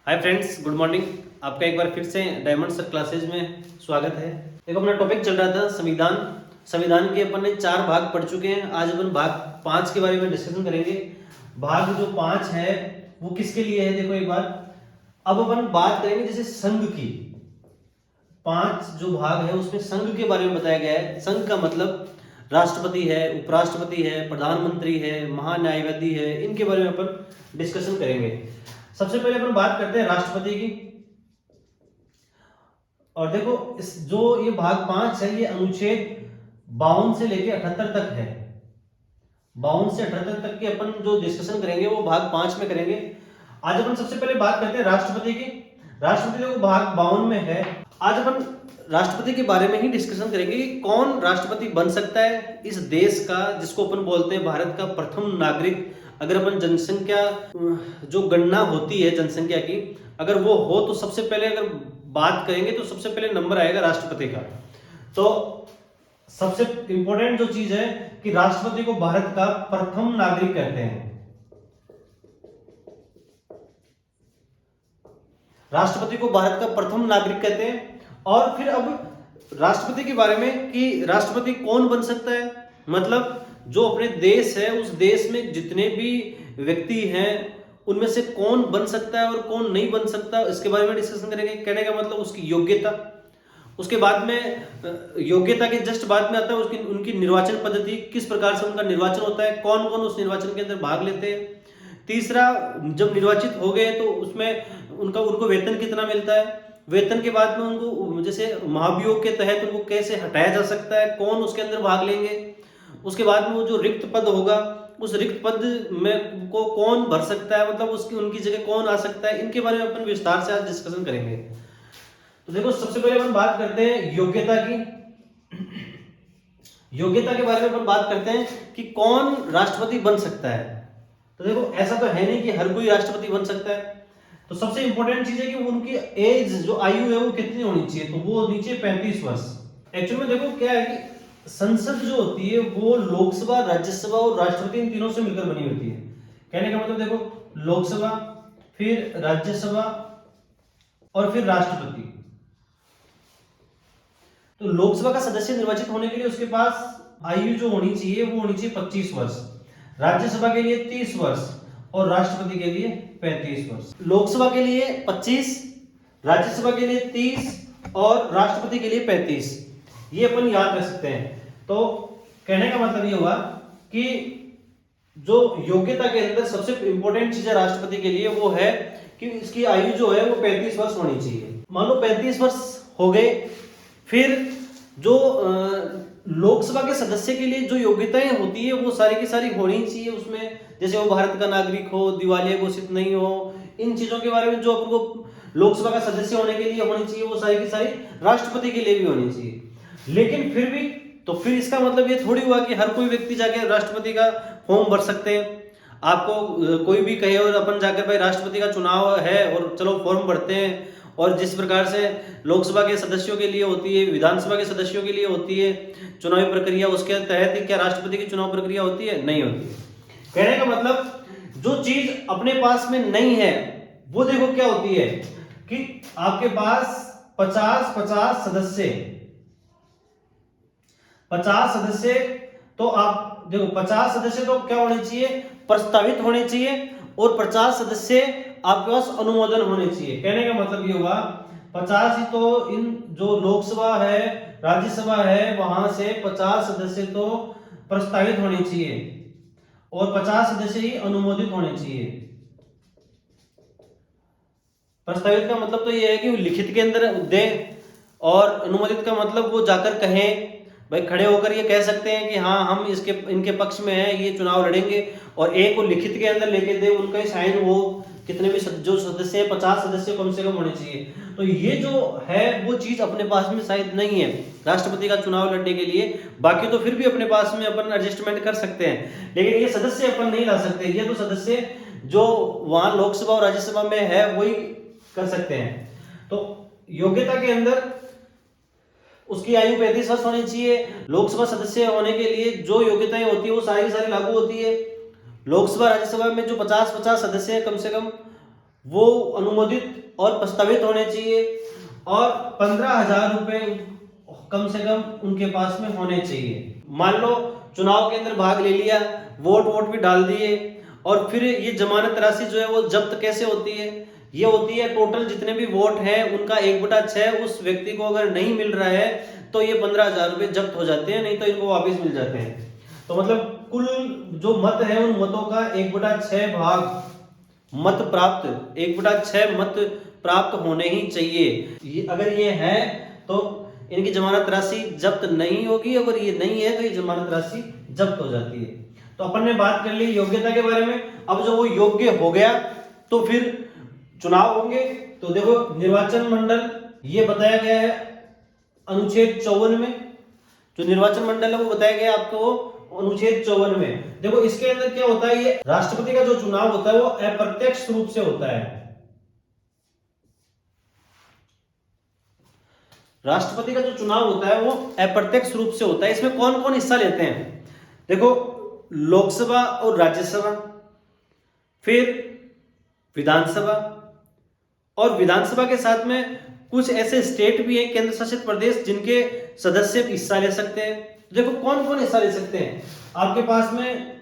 Hi friends, good morning. आपका एक बार फिर से डायमंड सर क्लासेज में स्वागत है। एक अपना टॉपिक चल रहा था संविधान। संविधान के अपन ने 4 भाग पढ़ चुके हैं। आज अपन भाग 5 के बारे में डिस्कशन करेंगे। भाग जो 5 है वो किसके लिए है, देखो एक बार। अब अपन बात करेंगे जैसे संघ की। 5 जो भाग है उसमें संघ के बारे में बताया गया है। संघ का मतलब राष्ट्रपति है, उपराष्ट्रपति है, प्रधानमंत्री है, महान्यायवादी है, इनके बारे में अपन डिस्कशन करेंगे। सबसे पहले अपन बात करते हैं राष्ट्रपति की। और देखो इस जो ये भाग 5 है ये अनुच्छेद 52 से लेके 78 तक है। 52 से 78 तक के अपन जो डिस्कशन करेंगे वो भाग 5 में करेंगे। आज अपन सबसे पहले बात करते हैं राष्ट्रपति की। राष्ट्रपति देखो भाग 52 में है। आज अपन राष्ट्रपति के बारे में ही डिस्कशन करेंगे कि कौन राष्ट्रपति बन सकता है इस देश का, जिसको अपन बोलते हैं भारत का प्रथम नागरिक। अगर अपन जनसंख्या जो गणना होती है जनसंख्या की, अगर वो हो तो सबसे पहले अगर बात करेंगे तो सबसे पहले नंबर आएगा राष्ट्रपति का। तो सबसे इंपॉर्टेंट जो चीज है कि राष्ट्रपति को भारत का प्रथम नागरिक कहते हैं। राष्ट्रपति को भारत का प्रथम नागरिक कहते हैं। और फिर अब राष्ट्रपति के बारे में कि राष्ट्रपति कौन बन सकता है, मतलब जो अपने देश है उस देश में जितने भी व्यक्ति हैं उनमें से कौन बन सकता है और कौन नहीं बन सकता, इसके बारे में डिस्कशन करेंगे। कहने का मतलब उसकी योग्यता। उसके बाद में योग्यता के जस्ट बाद में आता है उसकी उनकी निर्वाचन पद्धति, किस प्रकार से उनका निर्वाचन होता है, कौन कौन उस निर्वाचन के अंदर भाग लेते हैं। तीसरा, जब निर्वाचित हो गए तो उसमें उनको वेतन कितना मिलता है। वेतन के बाद में उनको जैसे महाभियोग के तहत उनको कैसे हटाया जा सकता है, कौन उसके अंदर भाग लेंगे। उसके बाद में वो जो रिक्त पद होगा उस रिक्त पद में को कौन भर सकता है, मतलब उसकी उनकी जगह कौन आ सकता है। इनके बारे में अपन विस्तार से आज डिस्कशन करेंगे। तो देखो सबसे पहले अपन बात करते हैं योग्यता की। योग्यता के बारे में अपन बात करते हैं कि कौन राष्ट्रपति बन सकता है। तो देखो ऐसा तो है नहीं कि हर कोई राष्ट्रपति बन सकता है। तो सबसे इंपॉर्टेंट चीज है कि उनकी एज जो आयु है वो कितनी होनी चाहिए, तो वो नीचे 35 वर्ष। एक्चुअली में देखो क्या है कि संसद जो होती है वो लोकसभा, राज्यसभा और राष्ट्रपति इन तीनों से मिलकर बनी होती है। कहने का मतलब देखो लोकसभा, फिर राज्यसभा और फिर राष्ट्रपति। तो लोकसभा का सदस्य निर्वाचित होने के लिए उसके पास आयु जो होनी चाहिए वो होनी चाहिए 25 वर्ष, राज्यसभा के लिए 30 वर्ष और राष्ट्रपति के लिए 35 वर्ष। लोकसभा के लिए 25, राज्यसभा के लिए 30 और राष्ट्रपति के लिए 35। ये अपन याद रख सकते हैं। तो कहने का मतलब ये हुआ कि जो योग्यता के अंदर सबसे इंपॉर्टेंट चीज है राष्ट्रपति के लिए वो है कि इसकी आयु जो है वो 35 वर्ष होनी चाहिए। मान लो 35 वर्ष हो गए, फिर जो लोकसभा के सदस्य के लिए जो योग्यताएं होती है वो सारी की सारी होनी चाहिए उसमें। जैसे वो भारत का नागरिक हो, दिवालिया घोषित नहीं हो, इन चीजों के बारे में जो अपन को लोकसभा का सदस्य होने के लिए होनी चाहिए वो सारी की सारी राष्ट्रपति के लिए भी होनी चाहिए। लेकिन फिर भी तो फिर इसका मतलब ये थोड़ी हुआ कि हर कोई व्यक्ति जाके राष्ट्रपति का फॉर्म भर सकते हैं। आपको कोई भी कहे और अपन जाकर भाई राष्ट्रपति का चुनाव है और चलो फॉर्म भरते हैं, और जिस प्रकार से लोकसभा के सदस्यों के लिए होती है, विधानसभा के सदस्यों के लिए होती है चुनावी प्रक्रिया, उसके तहत क्या राष्ट्रपति की चुनाव प्रक्रिया होती है? नहीं होती है। कहने का मतलब जो चीज अपने पास में नहीं है वो देखो क्या होती है कि आपके पास 50-50 सदस्य, 50 सदस्य, तो आप देखो 50 सदस्य तो क्या होने चाहिए, प्रस्तावित होने चाहिए, और 50 सदस्य आपके पास अनुमोदन होने चाहिए। कहने का मतलब ये हुआ 50 ही तो इन जो लोकसभा है, राज्यसभा है, वहां से 50 सदस्य तो प्रस्तावित होने चाहिए और 50 सदस्य ही अनुमोदित होने चाहिए। प्रस्तावित का मतलब तो ये है कि वो लिखित के अंदर दें, और अनुमोदित का मतलब वो जाकर कहें, भाई खड़े होकर ये कह सकते हैं कि हाँ हम इनके पक्ष में है, ये चुनाव लड़ेंगे, और एक को लिखित के अंदर लेके दे, उनका ही साइन हो। कितने भी जो सदस्य हैं 50 सदस्य कम से कम होने चाहिए। तो ये जो है वो चीज अपने पास में शायद नहीं है राष्ट्रपति का चुनाव लड़ने के लिए। बाकी तो फिर भी अपने पास में अपन एडजस्टमेंट कर सकते हैं, लेकिन ये सदस्य अपन नहीं ला सकते। ये तो सदस्य जो वहां लोकसभा और राज्यसभा में है वही कर सकते हैं। तो योग्यता के अंदर उसकी आयु 35 वर्ष होनी चाहिए। लोकसभा सदस्य होने के लिए जो योग्यताएं होती है वो सारी की सारी लागू होती है। लोकसभा राज्यसभा में जो 50-50 सदस्य हैं कम से कम, वो अनुमोदित और प्रस्तावित होने चाहिए, और 15,000 रुपए कम से कम उनके पास में होने चाहिए। मान लो चुनाव के अंदर भाग ले लिया, वोट भी डाल दिए, और फिर ये जमानत राशि जो है वो जब्त कैसे होती है? ये होती है टोटल जितने भी वोट हैं उनका 1/6 उस व्यक्ति को अगर नहीं मिल रहा है तो ये 15,000 रुपए जब्त हो जाते हैं, नहीं तो इनको वापस मिल जाते हैं। तो मतलब कुल जो मत है उन मतों का 1/6 भाग मत प्राप्त 1/6 मत प्राप्त होने ही चाहिए। अगर ये है तो इनकी जमानत राशि जब्त नहीं होगी, अगर ये नहीं है तो ये जमानत राशि जब्त हो जाती है। तो अपन ने बात कर ली योग्यता के बारे में। अब जो वो योग्य हो गया तो फिर चुनाव होंगे। तो देखो निर्वाचन मंडल ये बताया गया है अनुच्छेद 54 में, जो निर्वाचन मंडल है वो बताया गया आपको अनुच्छेद 54 में। देखो इसके अंदर क्या होता है, ये राष्ट्रपति का जो चुनाव होता है वो अप्रत्यक्ष रूप से होता है। राष्ट्रपति का जो चुनाव होता है वो अप्रत्यक्ष रूप से होता है। इसमें कौन कौन हिस्सा लेते हैं? देखो लोकसभा और राज्यसभा, फिर विधानसभा, और विधानसभा के साथ में कुछ ऐसे स्टेट भी हैं, केंद्र शासित प्रदेश, जिनके सदस्य हिस्सा ले सकते हैं। देखो कौन कौन हिस्सा ले सकते हैं? आपके पास में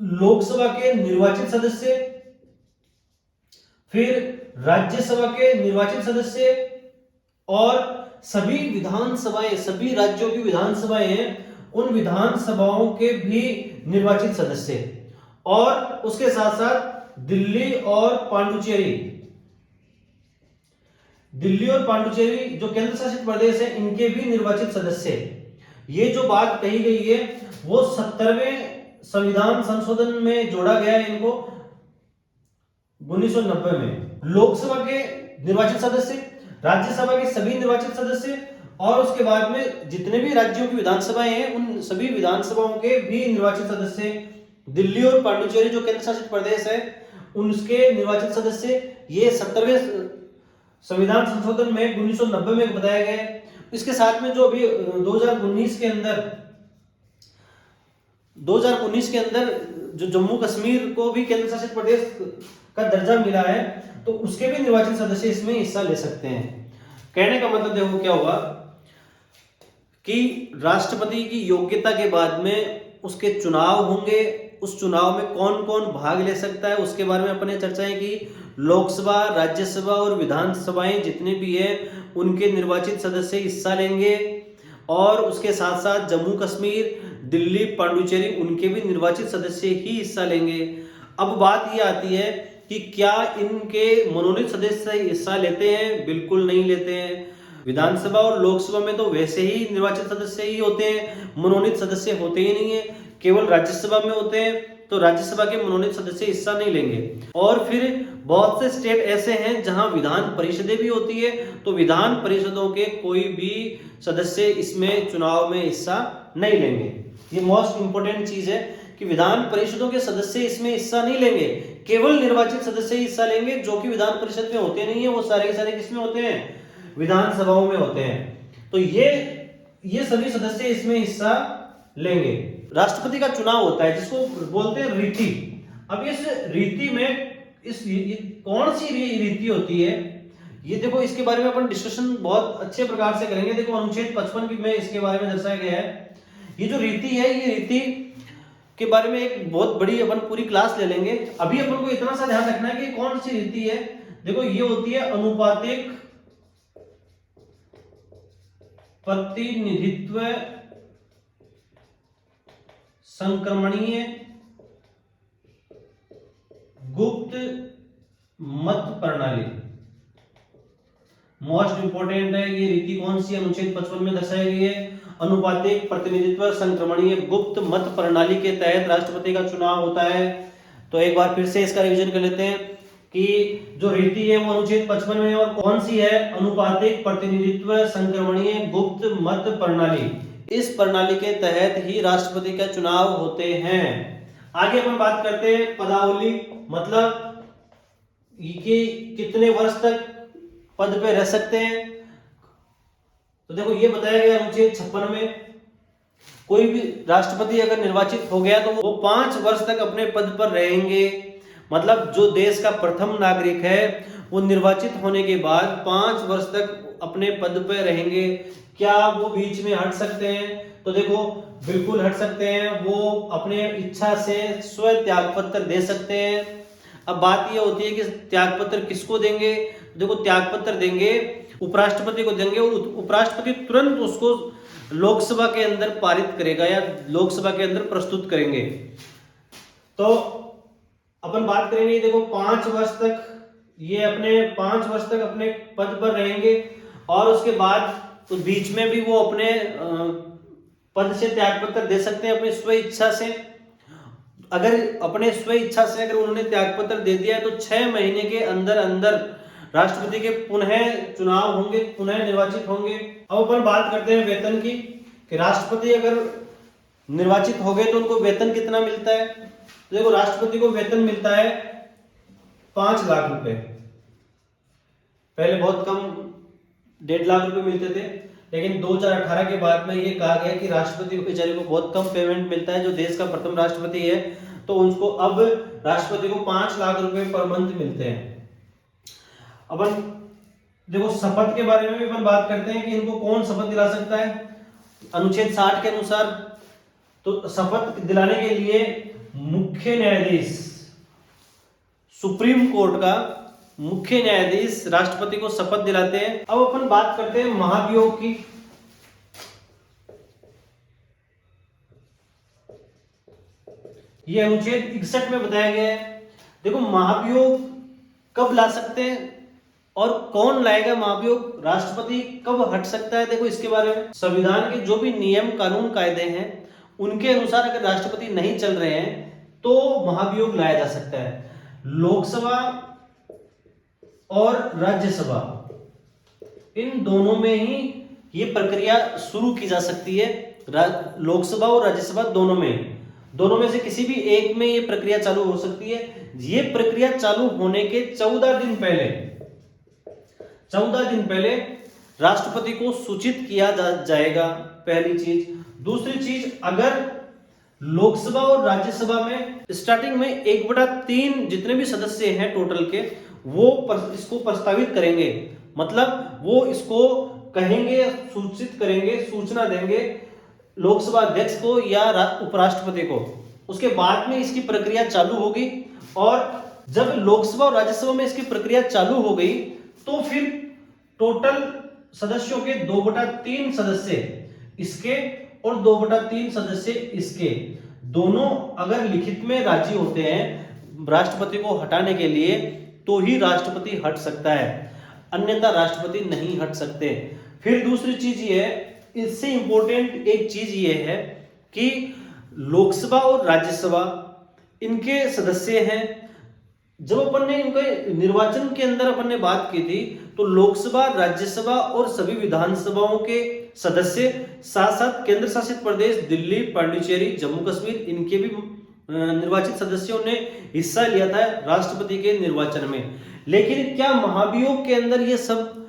लोकसभा के निर्वाचित सदस्य, फिर राज्यसभा के निर्वाचित सदस्य, और सभी विधानसभाएं, सभी राज्यों की विधानसभाएं हैं उन विधानसभाओं के भी निर्वाचित सदस्य, और उसके साथ साथ दिल्ली और पांडुचेरी जो केंद्र शासित प्रदेश है इनके भी निर्वाचित सदस्य। ये जो बात कही गई है वो 70वें संविधान संशोधन में जोड़ा गया है इनको 1990 में। लोकसभा के निर्वाचित सदस्य, राज्यसभा के सभी निर्वाचित सदस्य, और उसके बाद में जितने भी राज्यों की विधानसभाएं हैं उन सभी विधानसभाओं के भी निर्वाचित सदस्य। दिल्ली और पांडुचेरी जो केंद्र शासित प्रदेश है उनके निर्वाचित सदस्य, ये 70वें संविधान संशोधन में 1990 में बताया गया है। इसके साथ में जो अभी 2019 के अंदर जो जम्मू कश्मीर को भी केंद्र शासित प्रदेश का दर्जा मिला है तो उसके भी निर्वाचित सदस्य इसमें हिस्सा ले सकते हैं। कहने का मतलब देखो क्या हुआ कि राष्ट्रपति की योग्यता के बाद में उसके चुनाव होंगे, उस चुनाव में कौन कौन भाग ले सकता है उसके बारे में अपने चर्चाएं की। लोकसभा, राज्यसभा और विधानसभाएं जितने भी हैं उनके निर्वाचित सदस्य हिस्सा लेंगे, और उसके साथ साथ जम्मू कश्मीर, दिल्ली, पांडुचेरी उनके भी निर्वाचित सदस्य ही हिस्सा लेंगे। अब बात ये आती है कि क्या इनके मनोनीत सदस्य हिस्सा लेते हैं? बिल्कुल नहीं लेते हैं। विधानसभा और लोकसभा में तो वैसे ही निर्वाचित सदस्य ही होते हैं, मनोनीत सदस्य होते ही नहीं है। केवल राज्यसभा में होते हैं तो राज्यसभा के मनोनीत सदस्य हिस्सा नहीं लेंगे। और फिर बहुत से स्टेट ऐसे हैं जहां विधान परिषदें भी होती है, तो विधान परिषदों के कोई भी सदस्य इसमें चुनाव में हिस्सा नहीं लेंगे। ये मोस्ट इंपोर्टेंट चीज है कि विधान परिषदों के सदस्य इसमें हिस्सा नहीं लेंगे, केवल निर्वाचित सदस्य हिस्सा लेंगे। जो कि विधान परिषद में होते नहीं है वो सारे के सारे किसमें होते हैं? विधानसभाओं में होते हैं। तो ये सभी सदस्य इसमें हिस्सा लेंगे। राष्ट्रपति का चुनाव होता है जिसको बोलते हैं रीति। अब इस रीति में कौन सी रीति होती है ये देखो, इसके बारे में अपन डिस्कशन बहुत अच्छे प्रकार से करेंगे। देखो अनुच्छेद 55 में इसके बारे में दर्शाया गया है। ये जो रीति है, ये रीति के बारे में एक बहुत बड़ी अपन पूरी क्लास ले लेंगे। अभी अपन को इतना सा ध्यान रखना है कि कौन सी रीति है। देखो ये होती है अनुपातिक प्रतिनिधित्व संक्रमणीय गुप्त मत प्रणाली। मोस्ट इंपोर्टेंट है ये रीति कौन सी? अनुच्छेद 55 में दर्शाई गई है। अनुपातिक प्रतिनिधित्व संक्रमणीय गुप्त मत प्रणाली के तहत राष्ट्रपति का चुनाव होता है। तो एक बार फिर से इसका रिवीजन कर लेते हैं कि जो रीति है वो अनुच्छेद 55 में, और कौन सी है? अनुपातिक प्रतिनिधित्व संक्रमणीय गुप्त मत प्रणाली। इस प्रणाली के तहत ही राष्ट्रपति का चुनाव होते हैं। आगे अपन बात करते हैं पदावली, मतलब कि कितने वर्ष तक पद पे रह सकते हैं। तो देखो ये बताया गया अनुच्छेद 56 में, कोई भी राष्ट्रपति अगर निर्वाचित हो गया तो वो 5 वर्ष तक अपने पद पर रहेंगे। मतलब जो देश का प्रथम नागरिक है वो निर्वाचित होने के बाद 5 वर्ष तक अपने पद पर रहेंगे। क्या वो बीच में हट सकते हैं? तो देखो बिल्कुल हट सकते हैं, वो अपने इच्छा से स्व त्याग पत्र दे सकते हैं। अब बात ये होती है कि त्याग पत्र किसको देंगे? देखो त्याग पत्र देंगे उपराष्ट्रपति को देंगे, और उपराष्ट्रपति तुरंत उसको लोकसभा के अंदर पारित करेगा या लोकसभा के अंदर प्रस्तुत करेंगे। तो अपन बात करेंगे, देखो 5 वर्ष तक ये अपने 5 वर्ष तक अपने पद पर रहेंगे, और उसके बाद तो बीच में भी वो अपने पद से त्याग पत्र दे सकते हैं अपनी स्व इच्छा से। अगर अपने स्व इच्छा से अगर उन्होंने त्याग पत्र दे दिया है तो 6 महीने के अंदर अंदर राष्ट्रपति के पुनः चुनाव होंगे, पुनः निर्वाचित होंगे। अब अपन बात करते हैं वेतन की, कि राष्ट्रपति अगर निर्वाचित हो गए तो उनको वेतन कितना मिलता है। तो देखो राष्ट्रपति को वेतन मिलता है 5 लाख रुपए। पहले बहुत कम 1.5 लाख रुपए मिलते थे, लेकिन 2018 के बाद में ये कहा गया कि राष्ट्रपति बेचारे को बहुत कम पेमेंट मिलता है, जो देश का प्रथम राष्ट्रपति है, तो उनको अब राष्ट्रपति को 5 लाख रुपए पर मंथ मिलते हैं। अपन देखो शपथ के बारे में भी अपन बात करते हैं कि इनको कौन शपथ दिला सकता है। अनुच्छेद 60 के अनुसार तो शपथ दिलाने के लिए मुख्य न्यायाधीश, सुप्रीम कोर्ट का मुख्य न्यायाधीश राष्ट्रपति को शपथ दिलाते हैं। अब अपन बात करते हैं महाभियोग की। यह अनुच्छेद 61 में बताया गया है। देखो महाभियोग कब ला सकते हैं और कौन लाएगा महाभियोग, राष्ट्रपति कब हट सकता है, देखो इसके बारे में संविधान के जो भी नियम कानून कायदे हैं उनके अनुसार अगर राष्ट्रपति नहीं चल रहे हैं तो महाभियोग लाया जा सकता है। लोकसभा और राज्यसभा इन दोनों में ही ये प्रक्रिया शुरू की जा सकती है। लोकसभा और राज्यसभा दोनों में से किसी भी एक में ये प्रक्रिया चालू हो सकती है। ये प्रक्रिया चालू होने के 14 दिन पहले राष्ट्रपति को सूचित किया जाएगा, पहली चीज। दूसरी चीज, अगर लोकसभा और राज्यसभा में स्टार्टिंग में 1/3 जितने भी सदस्य हैं टोटल के, वो इसको प्रस्तावित करेंगे, मतलब वो इसको कहेंगे, सूचित करेंगे, सूचना देंगे लोकसभा अध्यक्ष को या उपराष्ट्रपति को। उसके बाद में इसकी प्रक्रिया चालू होगी, और जब लोकसभा और राज्यसभा में इसकी प्रक्रिया चालू हो गई तो फिर टोटल सदस्यों के 2/3 सदस्य इसके और 2/3 सदस्य इसके, दोनों अगर लिखित में राजी होते हैं राष्ट्रपति को हटाने के लिए तो ही राष्ट्रपति हट सकता है, अन्यथा राष्ट्रपति नहीं हट सकते। फिर दूसरी चीज ये है, इससे इंपॉर्टेंट एक चीज ये है कि लोकसभा और राज्यसभा इनके सदस्य हैं। जब अपन ने इनके निर्वाचन के अंदर अपन ने बात की थी तो लोकसभा, राज्यसभा और सभी विधानसभाओं के सदस्य, साथ साथ केंद्र शासित प्रदेश दिल्ली, पांडिचेरी, जम्मू कश्मीर, इनके भी निर्वाचित सदस्यों ने हिस्सा लिया था राष्ट्रपति के निर्वाचन में। लेकिन क्या महाभियोग के अंदर ये सब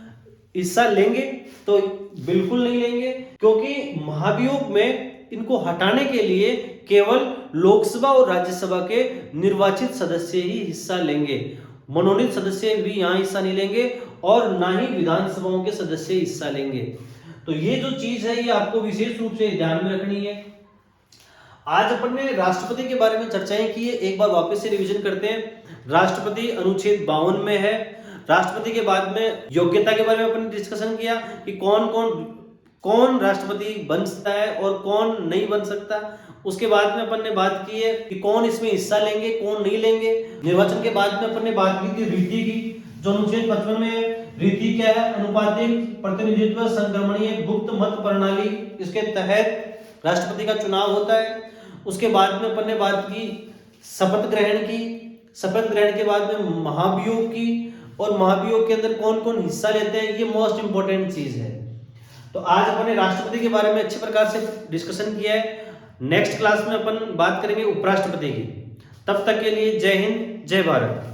हिस्सा लेंगे? तो बिल्कुल नहीं लेंगे, क्योंकि महाभियोग में इनको हटाने के लिए केवल लोकसभा और राज्यसभा के निर्वाचित सदस्य ही हिस्सा लेंगे, मनोनीत सदस्य भी यहां हिस्सा नहीं लेंगे, और ना ही विधानसभाओं के सदस्य हिस्सा लेंगे। तो ये जो चीज है ये आपको विशेष रूप से ध्यान में रखनी है। आज अपन ने राष्ट्रपति के बारे में चर्चाएं की है, एक बार वापस से रिवीजन करते हैं। राष्ट्रपति अनुच्छेद 52 में है। राष्ट्रपति के बाद में योग्यता के बारे में अपन ने डिस्कशन किया कि कौन राष्ट्रपति बन सकता है और कौन नहीं बन सकता। उसके बाद में अपन ने बात की है कि कौन इसमें हिस्सा लेंगे, कौन नहीं लेंगे। निर्वाचन के बाद में अपन ने बात की थी रीति की, जो अनुच्छेद 55 में रीति क्या है, अनुपातिक प्रतिनिधित्व संक्रमणीय गुप्त मत प्रणाली, इसके तहत राष्ट्रपति का चुनाव होता है। उसके बाद में अपन ने बात की शपथ ग्रहण की, शपथ ग्रहण के बाद में महाभियोग की, और महाभियोग के अंदर कौन कौन हिस्सा लेते हैं, ये मोस्ट इंपॉर्टेंट चीज है। तो आज अपन ने राष्ट्रपति के बारे में अच्छे प्रकार से डिस्कशन किया है। नेक्स्ट क्लास में अपन बात करेंगे उपराष्ट्रपति की। तब तक के लिए जय हिंद, जय भारत।